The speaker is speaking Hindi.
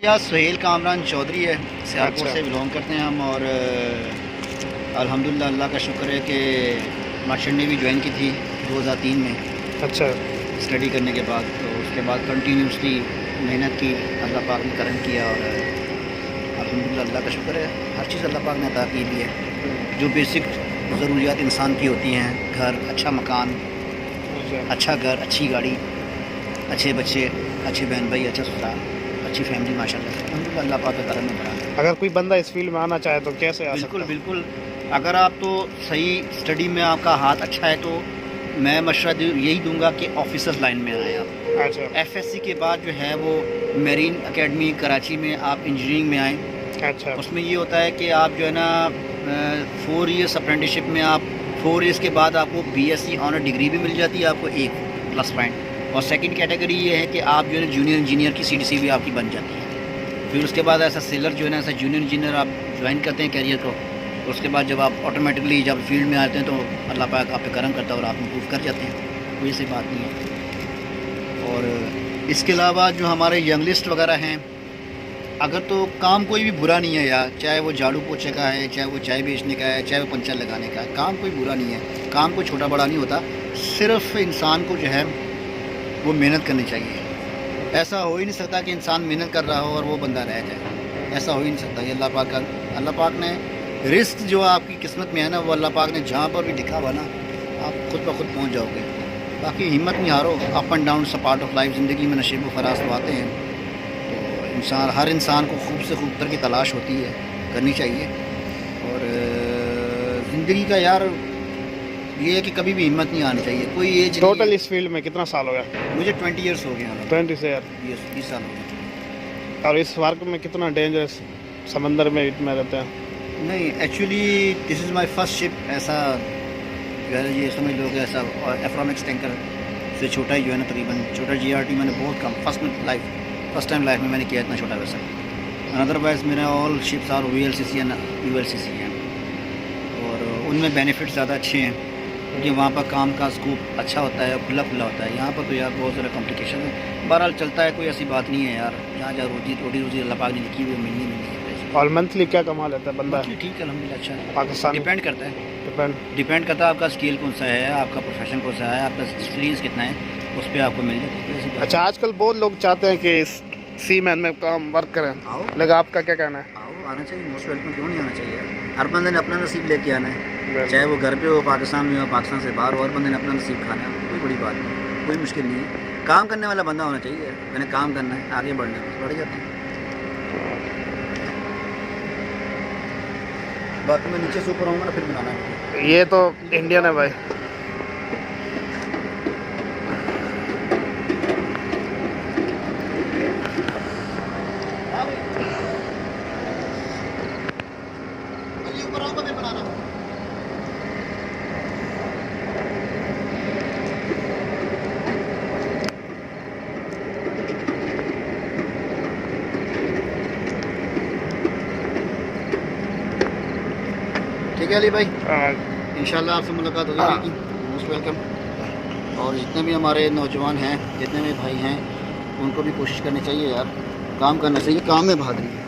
या सुहेल कामरान चौधरी है, सियालकोट अच्छा। से बिलोंग करते हैं हम। और अल्हम्दुलिल्लाह अल्लाह का शुक्र है कि मार्शल नेवी ज्वाइन की थी 2003 में अच्छा। स्टडी करने के बाद। तो उसके बाद कंटिन्यूसली मेहनत की, अल्लाह पाक ने करम किया। और अल्हम्दुलिल्लाह अल्लाह का शुक्र है, हर चीज़ अल्लाह पाक ने अता की भी है। जो बेसिक ज़रूरियात इंसान की होती हैं, घर, अच्छा मकान, अच्छा घर, अच्छी गाड़ी, अच्छे बच्चे, अच्छे बहन भाई, अच्छा ससुराल, अच्छी फैमिली, माशाल्लाह से अल्हम्दुलिल्लाह अल्लाह पाक का करम है बड़ा। अगर कोई बंदा इस फील्ड में आना चाहे तो कैसे आ बिल्कुल सकता है? बिल्कुल, अगर आप तो सही स्टडी में आपका हाथ अच्छा है तो मैं मशवरा यही दूंगा कि ऑफिसर्स लाइन में आएँ आप। अच्छा। एफएससी के बाद जो है वो मेरीन एकेडमी कराची में आप इंजीनियरिंग में आएँ। अच्छा। उसमें ये होता है कि आप जो है ना 4 ईयर्स अप्रेंटिसशिप में आप 4 ईयर्स के बाद आपको बीएससी ऑनर डिग्री भी मिल जाती है, आपको एक प्लस पॉइंट। और सेकंड कैटेगरी ये है कि आप जो है जूनियर इंजीनियर की सीटीसी भी आपकी बन जाती है। फिर उसके बाद ऐसा सेलर जो है ना, ऐसा जूनियर इंजीनियर आप ज्वाइन करते हैं कैरियर को। तो उसके बाद जब आप ऑटोमेटिकली जब फील्ड में आते हैं तो अल्लाह पाक आप पे करम करता है और आप इम्प्रूव कर जाते हैं, कोई ऐसी बात नहीं है। और इसके अलावा जो हमारे यंग लिस्ट वगैरह हैं, अगर तो काम कोई भी बुरा नहीं है यार, चाहे वो झाड़ू पोछे का है, चाहे वो चाय बेचने का है, चाहे वो पंचर लगाने का है, काम कोई बुरा नहीं है, काम कोई छोटा बड़ा नहीं होता। सिर्फ इंसान को जो है वो मेहनत करनी चाहिए। ऐसा हो ही नहीं सकता कि इंसान मेहनत कर रहा हो और वो बंदा रह जाए, ऐसा हो ही नहीं सकता। ये अल्लाह पाक ने रिस्क जो आपकी किस्मत में है ना, वो अल्लाह पाक ने जहाँ पर भी लिखा हुआ ना, आप खुद ब खुद पहुँच जाओगे। बाकी हिम्मत नहीं हारो, अप एंड डाउन सब पार्ट ऑफ लाइफ, ज़िंदगी में नशीब व फराज तो आते हैं। तो हर इंसान को खूब से खूब तर की तलाश होती है, करनी चाहिए। और ज़िंदगी का यार ये है कि कभी भी हिम्मत नहीं आनी चाहिए, कोई एज टोटल इस फील्ड में कितना साल हो गया? मुझे 20 ईयर्स हो गए हैं। 20 से यार। 20 साल हो गए। और इस वर्क में कितना डेंजरस समंदर में रहते हैं? नहीं, actually this is my first ship. ऐसा जो है ये समझ लो कि ऐसा एफ्रोमिक्स टैंकर से छोटा ही जो है ना, तकरीबन छोटा जीआरटी मैंने बहुत कम फर्स्ट टाइम लाइफ में मैंने किया इतना छोटा वैसा। अदरवाइज़ मेरा all ships are VLCC and ULCC हैं, और उनमें बेनिफिट ज़्यादा अच्छे हैं क्योंकि वहाँ पर काम का स्कोप अच्छा होता है, खुला होता है। यहाँ पर तो यार बहुत ज़्यादा कॉम्प्लिकेशन है। बहरहाल चलता है, कोई ऐसी बात नहीं है यार। यहाँ जहाँ रोटी अल्लाह पाक ने लिखी हुई मिलनी है। और मंथली क्या कमा लेता है बंदा? ठीक है, अल्हम्दुलिल्लाह अच्छा है। पाकिस्तान डिपेंड करता है, डिपेंड करता है आपका स्किल कौन सा है, आपका प्रोफेशन कौन सा है, आपका एक्सपीरियंस कितना है, उस पर आपको मिल जाती है। अच्छा, आजकल बहुत लोग चाहते हैं कि सी मैन में काम वर्क करें, लेकिन आपका क्या कहना है? आओ, आना चाहिए, मोस्ट वेलकम। क्यों नहीं आना चाहिए? हर बंदे ने अपना नसीब लेके आना है, चाहे वो घर पे हो, पाकिस्तान में हो, पाकिस्तान से बाहर हो, हर बंदे ने अपना नसीब खाना है। कोई बड़ी बात नहीं, कोई मुश्किल नहीं है। काम करने वाला बंदा होना चाहिए, मैंने काम करना है, आगे बढ़ना है, बढ़ जाते हैं। बाकी मैं नीचे से ऊपर आऊँगा ना, फिर बनाना है। ये तो इंडियन है भाई। ऊपर आऊँगा फिर बनाना। ठीक है अली भाई, इंशाल्लाह आपसे मुलाकात होगी। Most welcome. और जितने भी हमारे नौजवान हैं, जितने भी भाई हैं, उनको भी कोशिश करनी चाहिए यार, काम करना चाहिए, काम में बहादुरी है।